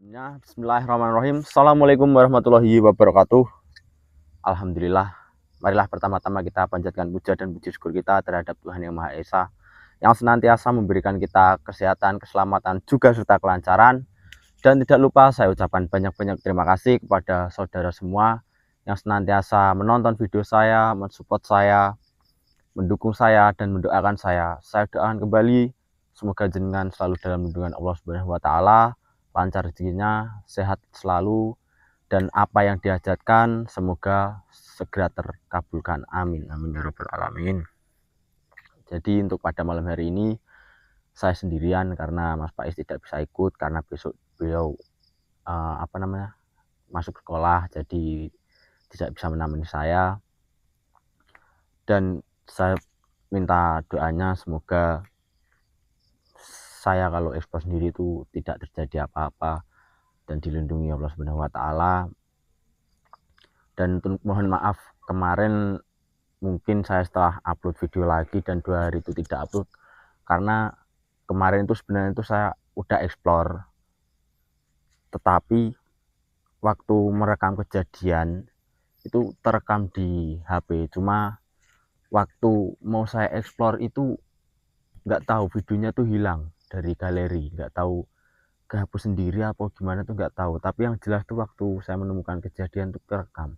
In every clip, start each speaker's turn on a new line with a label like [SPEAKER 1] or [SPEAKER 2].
[SPEAKER 1] Bismillahirrahmanirrahim. Assalamualaikum warahmatullahi wabarakatuh. Alhamdulillah. Marilah pertama-tama kita panjatkan puja dan puji syukur kita terhadap Tuhan Yang Maha Esa yang senantiasa memberikan kita kesehatan, keselamatan, juga serta kelancaran. Dan tidak lupa saya ucapkan banyak-banyak terima kasih kepada saudara semua yang senantiasa menonton video saya, mensupport saya, mendukung saya, dan mendoakan saya. Saya doakan kembali semoga jenengan selalu dalam lindungan Allah Subhanahu wa taala, lancar rezekinya, sehat selalu, dan apa yang dihajatkan semoga segera terkabulkan. Amin. Amin ya rabbal alamin. Jadi untuk pada malam hari ini saya sendirian karena Mas Faiz tidak bisa ikut karena besok beliau masuk sekolah, jadi tidak bisa menemani saya. Dan saya minta doanya semoga saya kalau ekspor sendiri itu tidak terjadi apa-apa dan dilindungi Allah Subhanahu wa taala. Dan mohon maaf kemarin mungkin saya setelah upload video lagi dan 2 hari itu tidak upload karena kemarin itu sebenarnya itu saya udah explore, tetapi waktu merekam kejadian itu terekam di HP, cuma waktu mau saya explore itu nggak tahu videonya tuh hilang dari galeri, nggak tahu kehapus sendiri apa gimana tuh nggak tahu. Tapi yang jelas tuh waktu saya menemukan kejadian tuh terekam,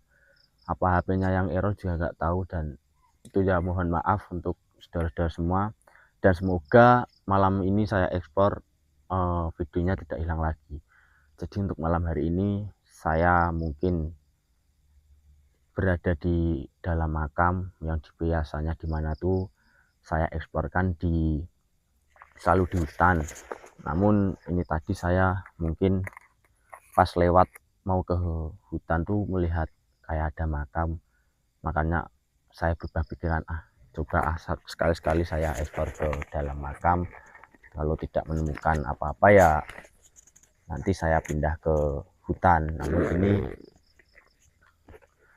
[SPEAKER 1] apa HP-nya yang error juga nggak tahu. Dan itu ya mohon maaf untuk saudara-saudara semua, dan semoga malam ini saya ekspor videonya tidak hilang lagi. Jadi untuk malam hari ini saya mungkin berada di dalam makam yang biasanya dimana tuh saya eksporkan selalu di hutan. Namun ini tadi saya mungkin pas lewat mau ke hutan tuh melihat kayak ada makam, makanya saya berubah pikiran, coba sekali-sekali saya ekspor ke dalam makam. Kalau tidak menemukan apa-apa ya nanti saya pindah ke hutan. Namun ini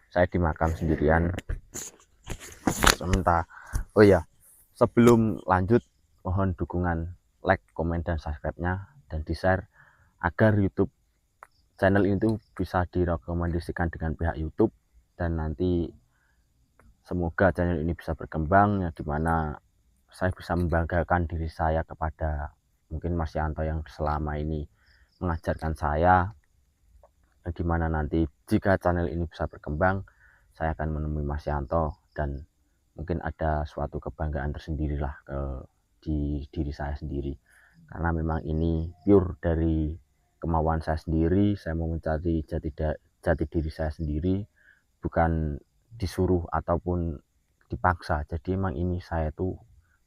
[SPEAKER 1] saya di makam sendirian sementara. Oh ya, sebelum lanjut mohon dukungan like, komen, dan subscribe-nya, dan di share agar YouTube channel itu bisa direkomendasikan dengan pihak YouTube, dan nanti semoga channel ini bisa berkembang, ya dimana saya bisa membanggakan diri saya kepada mungkin Mas Yanto yang selama ini mengajarkan saya, dimana nanti jika channel ini bisa berkembang saya akan menemui Mas Yanto dan mungkin ada suatu kebanggaan tersendiri lah di diri saya sendiri, karena memang ini pure dari kemauan saya sendiri. Saya mau mencari jati diri saya sendiri, bukan disuruh ataupun dipaksa. Jadi emang ini saya tuh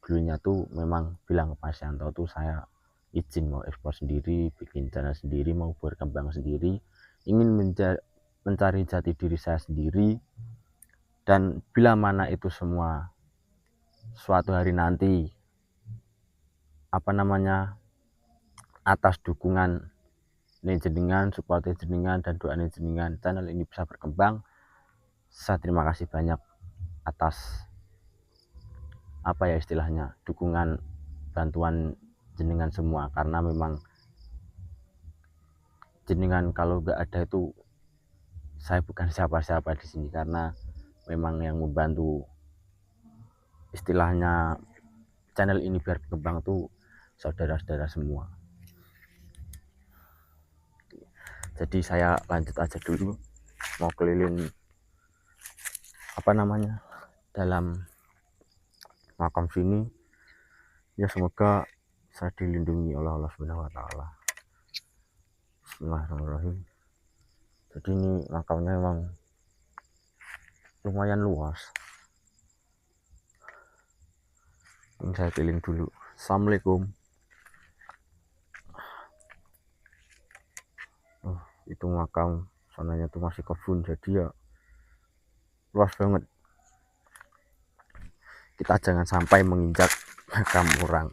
[SPEAKER 1] dulunya tuh memang bilang ke Mas Yanto tuh saya izin mau ekspor sendiri, bikin channel sendiri, mau berkembang sendiri, ingin mencari jati diri saya sendiri. Dan bila mana itu semua suatu hari nanti atas dukungan jenengan, support jenengan, dan doa jenengan, channel ini bisa berkembang, saya terima kasih banyak atas istilahnya dukungan, bantuan jenengan semua. Karena memang jenengan kalau nggak ada itu saya bukan siapa-siapa di sini, karena memang yang membantu istilahnya channel ini biar berkembang tuh saudara-saudara semua. Jadi saya lanjut aja dulu, mau keliling dalam makam sini, ya semoga saya dilindungi oleh Allah Subhanahu wa taala. Bismillahirrahmanirrahim. Jadi ini makamnya memang lumayan luas. Ini saya keliling dulu. Assalamualaikum. Itu makam sananya tuh masih kebun, jadi ya luas banget. Kita jangan sampai menginjak makam orang.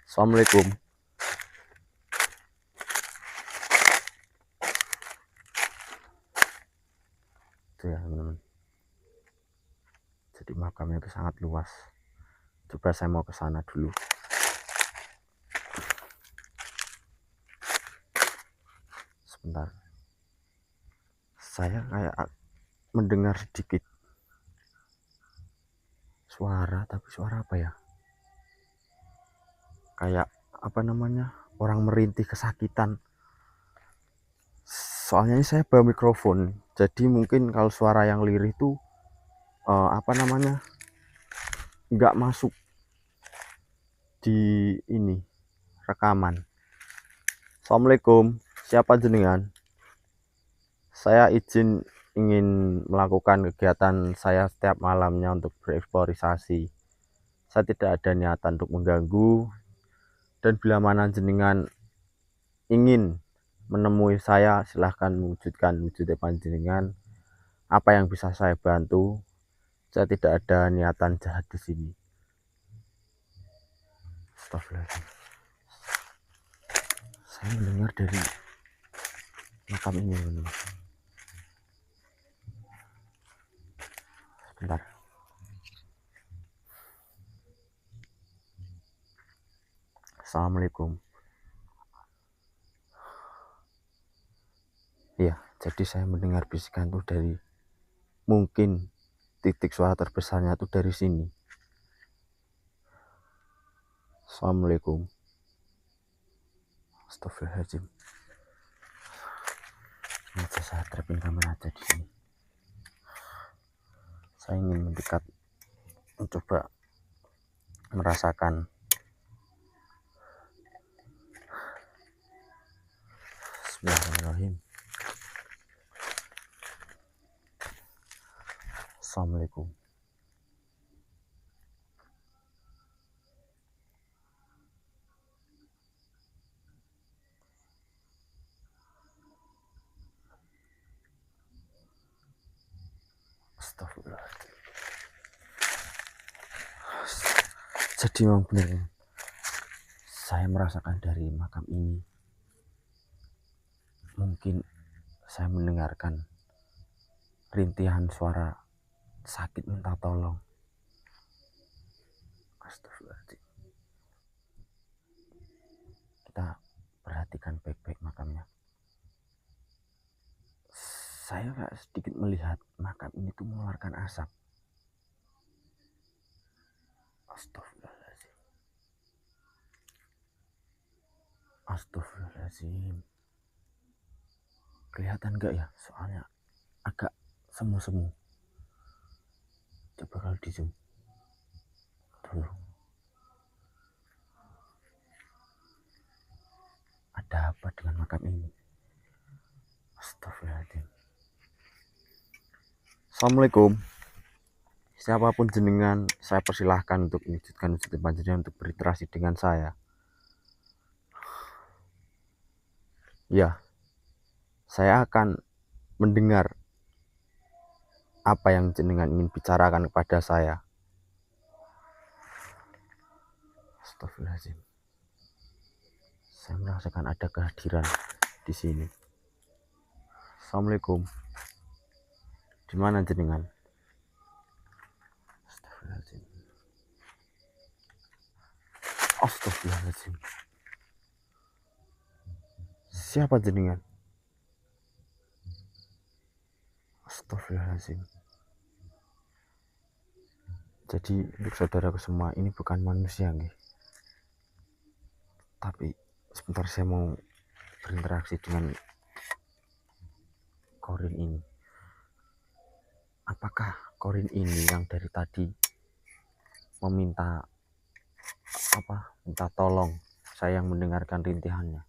[SPEAKER 1] Assalamualaikum. Itu ya teman-teman, jadi makamnya itu sangat luas. Coba saya mau ke sana dulu. Sebentar, saya kayak mendengar sedikit suara, tapi suara apa ya, kayak apa namanya, orang merintih kesakitan. Soalnya ini saya bawa mikrofon, jadi mungkin kalau suara yang lirih itu apa namanya, nggak masuk di ini rekaman. Assalamualaikum, siapa jenengan? Saya ingin melakukan kegiatan saya setiap malamnya untuk bereksplorasi. Saya tidak ada niatan untuk mengganggu, dan bila mana jenengan ingin menemui saya, silahkan mewujudkan wujud panjenengan. Apa yang bisa saya bantu? Saya tidak ada niatan jahat di sini. Astagfirullahaladzim. Saya mendengar dari makam ini. Sebentar. Assalamualaikum. Iya, jadi saya mendengar bisikan itu dari, mungkin titik suara terbesarnya itu dari sini. Assalamualaikum. Astagfirullahaladzim. Ini aja saya terapin kamera aja di sini. Saya ingin mendekat, mencoba merasakan. Bismillahirrahmanirrahim. Assalamualaikum. Astagfirullahaladzim. Jadi memang benar, saya merasakan dari makam ini. Mungkin saya mendengarkan rintihan suara sakit minta tolong. Astagfirullahaladzim. Kita perhatikan baik-baik makamnya. Saya kayak sedikit melihat makam ini tuh mengeluarkan asap. Astagfirullahaladzim. Astagfirullahaladzim. Kelihatan gak ya? Soalnya agak semu-semu. Coba kalau di zoom dulu. Ada apa dengan makam ini? Astagfirullahaladzim. Assalamualaikum. Siapapun jenengan, saya persilahkan untuk mewujudkan wujud panjenengan untuk berinteraksi dengan saya. Ya, saya akan mendengar apa yang jenengan ingin bicarakan kepada saya. Astagfirullahaladzim. Saya merasakan ada kehadiran di sini. Assalamualaikum. Di mana jenengan? Astagfirullahaladzim. Astagfirullahaladzim. Siapa jenengan? Astagfirullahaladzim. Jadi untuk saudaraku semua, ini bukan manusia nih. Tapi sebentar saya mau berinteraksi dengan Korin ini. Apakah Korin ini yang dari tadi meminta minta tolong saya yang mendengarkan rintihannya?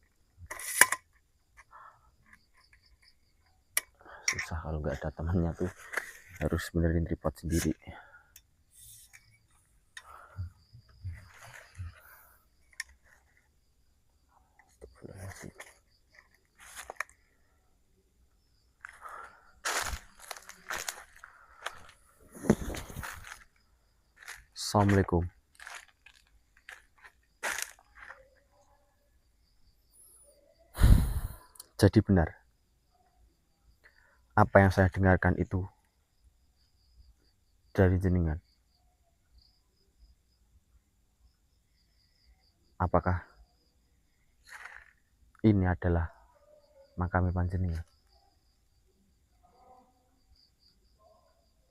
[SPEAKER 1] Susah kalau nggak ada temannya tuh, harus benerin tripod sendiri. Assalamualaikum. Jadi benar, apa yang saya dengarkan itu dari jenengan. Apakah ini adalah makam panjenengan.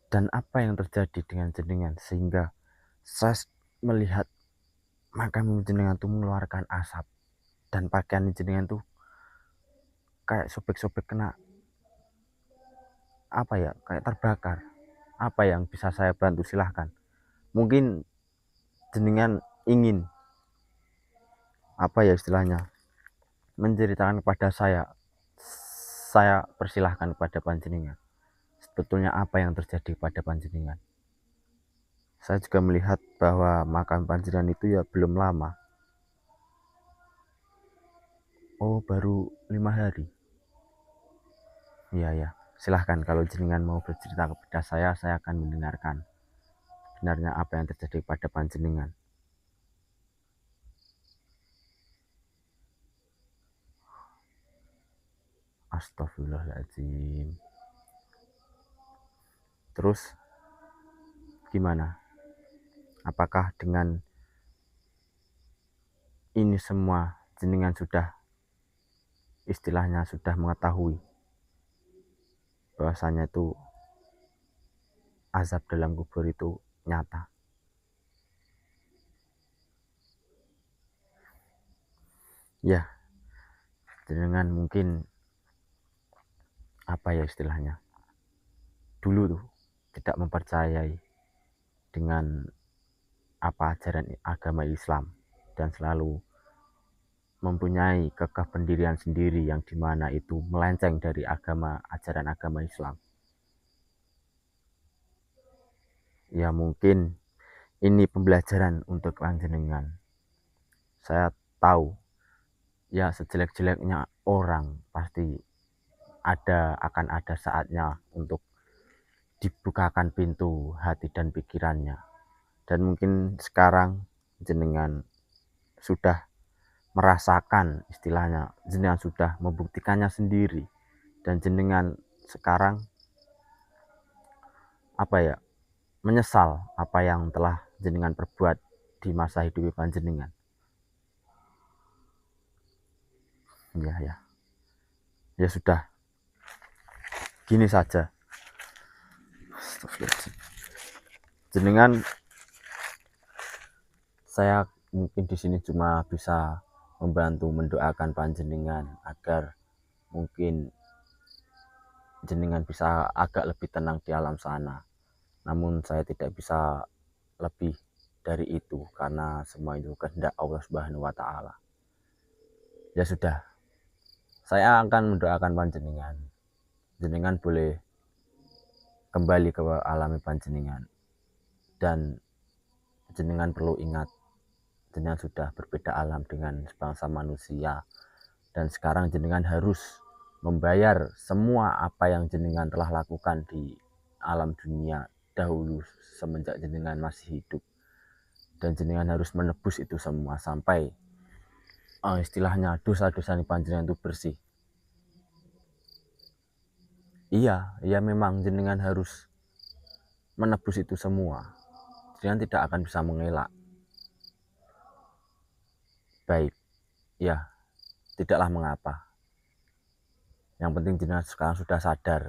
[SPEAKER 1] Dan apa yang terjadi dengan jenengan sehingga saya melihat makam jenengan tuh mengeluarkan asap dan pakaian jenengan tuh kayak sobek-sobek kena apa ya, kayak terbakar. Apa yang bisa saya bantu, silahkan. Mungkin jenengan ingin apa ya istilahnya, menceritakan kepada saya persilahkan kepada panjenengan sebetulnya apa yang terjadi pada panjenengan. Saya juga melihat bahwa makam panjenengan itu ya belum lama. Oh, baru 5 hari. Iya ya, silahkan kalau jenengan mau bercerita kepada saya akan mendengarkan sebenarnya apa yang terjadi pada panjenengan. Astagfirullahaladzim. Terus gimana? Apakah dengan ini semua jenengan sudah istilahnya sudah mengetahui bahwasanya itu azab dalam kubur itu nyata? Ya, jenengan mungkin apa ya istilahnya, dulu tuh tidak mempercayai dengan apa ajaran agama Islam dan selalu mempunyai kekeh pendirian sendiri yang dimana itu melenceng dari ajaran agama Islam. Ya mungkin ini pembelajaran untuk panjenengan. Saya tahu ya sejelek-jeleknya orang pasti akan ada saatnya untuk dibukakan pintu hati dan pikirannya. Dan mungkin sekarang jenengan sudah merasakan, istilahnya jenengan sudah membuktikannya sendiri, dan jenengan sekarang apa ya, menyesal apa yang telah jenengan perbuat di masa hidup panjenengan. Ya sudah, gini saja, jenengan, saya mungkin di sini cuma bisa membantu mendoakan panjenengan agar mungkin jenengan bisa agak lebih tenang di alam sana. Namun saya tidak bisa lebih dari itu karena semua itu kehendak Allah Subhanahu wa taala. Ya sudah, saya akan mendoakan panjenengan. Jenengan boleh kembali ke alam panjenengan. Dan jenengan perlu ingat, jenengan sudah berbeda alam dengan sebangsa manusia. Dan sekarang jenengan harus membayar semua apa yang jenengan telah lakukan di alam dunia dahulu semenjak jenengan masih hidup. Dan jenengan harus menebus itu semua sampai istilahnya dosa-dosa panjenengan itu bersih. Iya memang jenengan harus menebus itu semua. Jenengan tidak akan bisa mengelak. Baik, ya, tidaklah mengapa. Yang penting jenengan sekarang sudah sadar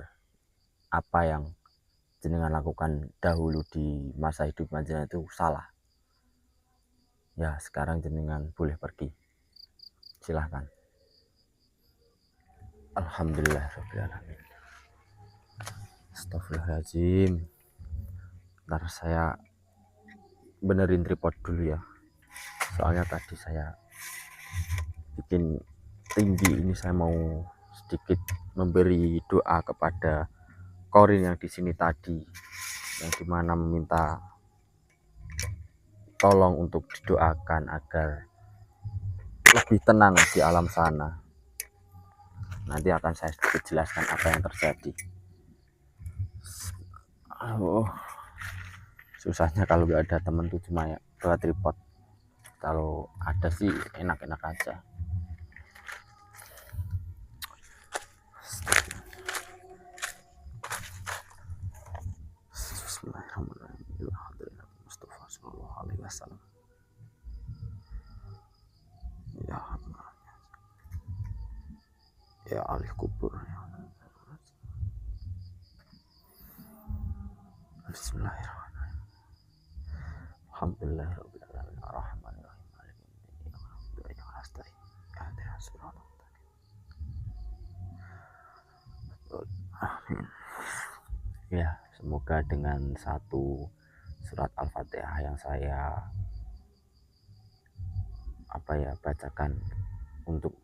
[SPEAKER 1] apa yang jenengan lakukan dahulu di masa hidup jenengan itu salah. Ya, sekarang jenengan boleh pergi. Silahkan. Alhamdulillahirrahmanirrahim. Astagfirullahaladzim. Ntar saya benerin tripod dulu ya. Soalnya tadi saya bikin tinggi. Ini saya mau sedikit memberi doa kepada Korin yang di sini tadi, yang dimana meminta tolong untuk didoakan agar lebih tenang di alam sana. Nanti akan saya sedikit jelaskan apa yang terjadi. Susahnya kalau gak ada temen tuh cuma ya bawa tripod. Kalau ada sih enak-enak aja. Bismillahirrahmanirrahim. Mustafa sallallahu alaihi wasallam. Ya ya ahli kubur. Bismillahirrahmanirrahim. Alhamdulillahirabbil alamin arrahmanir rahim maliki yaumiddin iyyaka na'budu wa iyyaka nasta'in ihdinas siratal mustaqim. Ya, semoga dengan satu surat Al-Fatihah yang saya bacakan untuk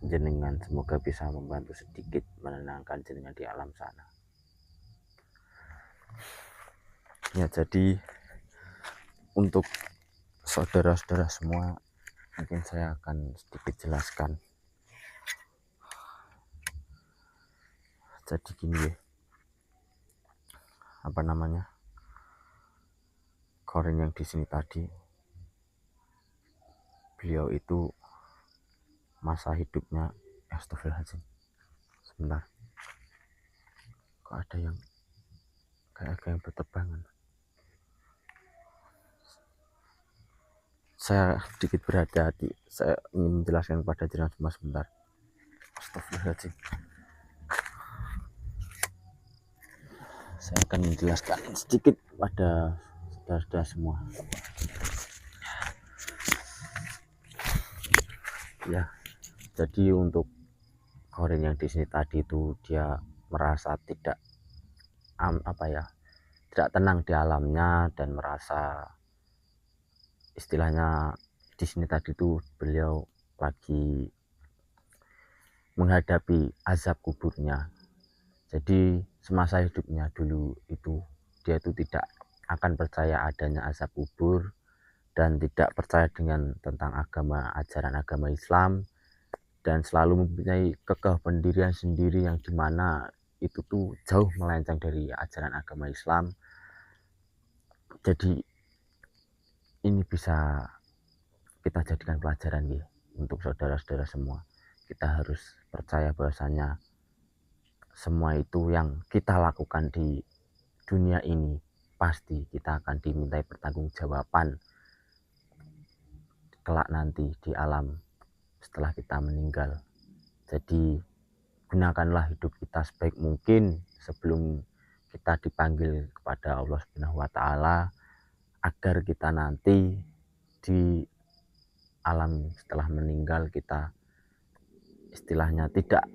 [SPEAKER 1] jenengan, semoga bisa membantu sedikit menenangkan jenengan di alam sana. Ya, jadi untuk saudara-saudara semua, mungkin saya akan sedikit jelaskan. Jadi gini ya, Korin yang di sini tadi, beliau itu masa hidupnya, astagfirullahaladzim, sebentar, kok ada yang kayak berterbangan. Saya sedikit berhati-hati, saya ingin menjelaskan kepada jenengan semua sebentar. Astagfirullahaladzim. Saya akan menjelaskan sedikit pada saudara-saudara semua. Ya, jadi untuk Korin yang di sini tadi itu dia merasa tidak tidak tenang di alamnya, dan merasa istilahnya di sini tadi itu beliau lagi menghadapi azab kuburnya. Jadi semasa hidupnya dulu itu dia itu tidak akan percaya adanya azab kubur dan tidak percaya dengan tentang ajaran agama Islam, dan selalu mempunyai kekeh pendirian sendiri yang dimana itu tuh jauh melenceng dari ajaran agama Islam. Jadi ini bisa kita jadikan pelajaran ya untuk saudara-saudara semua. Kita harus percaya bahwasanya semua itu yang kita lakukan di dunia ini pasti kita akan dimintai pertanggungjawaban kelak nanti di alam setelah kita meninggal. Jadi gunakanlah hidup kita sebaik mungkin sebelum kita dipanggil kepada Allah Subhanahu wa taala, agar kita nanti di alam setelah meninggal kita istilahnya tidak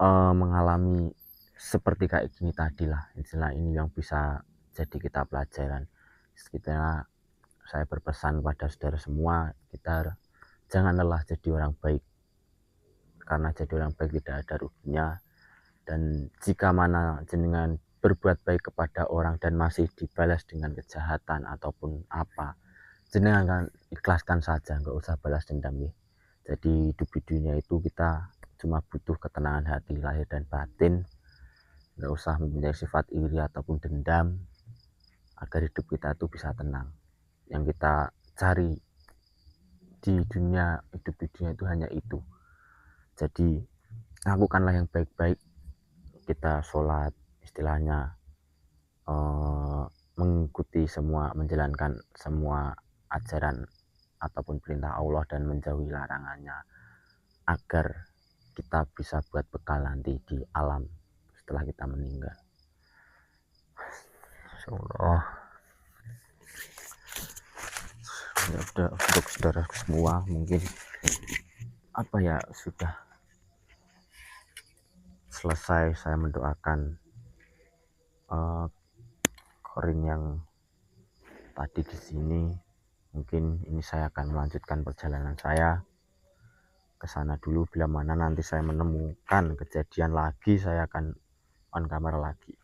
[SPEAKER 1] mengalami seperti kayak gini tadi lah. Istilah ini yang bisa jadi kita pelajaran. Saya berpesan pada saudara semua, kita jangan lelah jadi orang baik, karena jadi orang baik tidak ada ruginya. Dan jika mana jenengan berbuat baik kepada orang dan masih dibalas dengan kejahatan ataupun apa, jenengan akan ikhlaskan saja, nggak usah balas dendam ya. Jadi hidup di dunia itu kita cuma butuh ketenangan hati lahir dan batin, nggak usah mempunyai sifat iri ataupun dendam, agar hidup kita itu bisa tenang. Yang kita cari di dunia, hidup di dunia itu hanya itu. Jadi lakukanlah yang baik-baik, kita sholat istilahnya, mengikuti semua, menjalankan semua ajaran ataupun perintah Allah dan menjauhi larangannya, agar kita bisa buat bekal nanti di alam setelah kita meninggal. Insyaallah. Ya udah, untuk saudara semua mungkin sudah selesai saya mendoakan Korin yang tadi di sini. Mungkin ini saya akan melanjutkan perjalanan saya ke sana dulu. Bila mana nanti saya menemukan kejadian lagi, saya akan on camera lagi.